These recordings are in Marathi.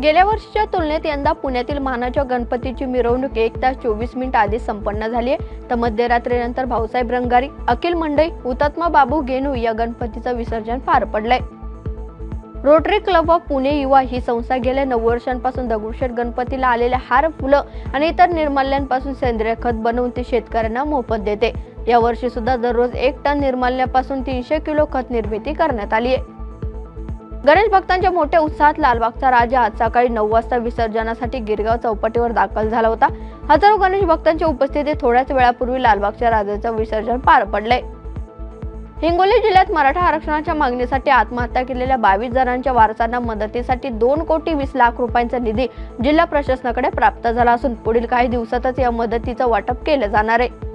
गेल्या वर्षीच्या तुलनेत यंदा पुण्यातील मानाच्या गणपतीची मिरवणूक 1 तास 24 मिनिट आधी संपन्न झाली आहे। तर मध्यरात्रीनंतर भाऊसाहेब रंगारी, अखिल मंडई, हुतात्मा बाबू गेनू या गणपतीचं विसर्जन पार पडलंय। रोटरी क्लब ऑफ पुणे युवा ही संस्था गेल्या 9 वर्षांपासून दगडूशेठ गणपतीला आलेल्या हार, फुलं आणि इतर निर्माल्यांपासून सेंद्रिय खत बनवून ते शेतकऱ्यांना मोफत देते। या वर्षी सुद्धा दररोज 1 टन निर्माल्यापासून 300 किलो खत निर्मिती करण्यात आली आहे। गणेश भक्तांच्या मोठ्या उत्साहात लालबागचा राजा आज सकाळी 9 वाजता विसर्जनासाठी गिरगाव चौपाटीवर दाखल झाला होता। हजारो गणेश भक्तांच्या उपस्थितीत थोड्याच वेळापूर्वी लालबागच्या राजाचं विसर्जन पार पडलंय। हिंगोली जिल्ह्यात मराठा आरक्षणाच्या मागणीसाठी आत्महत्या केलेल्या 22 जणांच्या वारसांना मदतीसाठी 2,20,00,000 रुपयांचा निधी जिल्हा प्रशासनाकडे प्राप्त झाला असून पुढील काही दिवसातच या मदतीचं वाटप केलं जाणार आहे।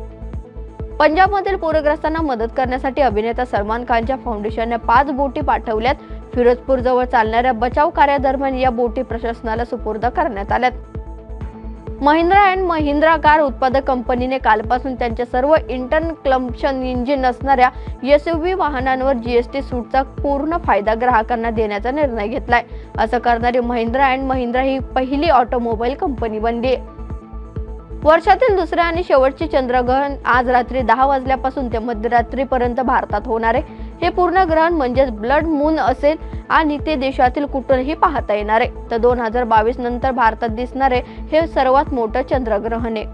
पंजाबमधील पूरग्रस्तांना मदत करण्यासाठी अभिनेता सलमान खानच्या फाउंडेशनने 5 बोटी पाठवल्यात। फिरोजपूर जवळ चालणाऱ्या बचाव कार्यादरम्यान या बोटी प्रशासनाला सुपूर्द करण्यात आल्यात। महिंद्रा अँड महिंद्रा कार उत्पादक कंपनीने कालपासून त्यांच्या सर्व इंटर्न कम्बशन इंजिन असणाऱ्या एसयूव्ही वाहनांवर जीएसटी सूटचा पूर्ण फायदा ग्राहकांना देण्याचा निर्णय घेतलाय। असं करणारी महिंद्रा अँड महिंद्रा ही पहिली ऑटोमोबाईल कंपनी बनली आहे। वर्षातील दुसरे आणि शेवटचे चंद्रग्रहण आज रात्री 10 वाजल्यापासून ते मध्यरात्रीपर्यंत भारतात होणार आहे। हे पूर्ण ग्रहण म्हणजेच ब्लड मून असेल आणि ते देशातील कुठूनही पाहता येणार आहे। तर 2022 नंतर भारतात दिसणारे हे सर्वात मोठं चंद्रग्रहण आहे।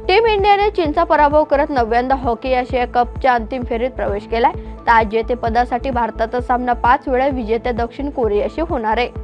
टीम इंडियाने चीनचा पराभव करत 9व्यांदा हॉकी आशिया कपच्या अंतिम फेरीत प्रवेश केलाय। तर आज जेतेपदासाठी भारताचा सामना 5 वेळा विजेत्या दक्षिण कोरियाशी होणार आहे।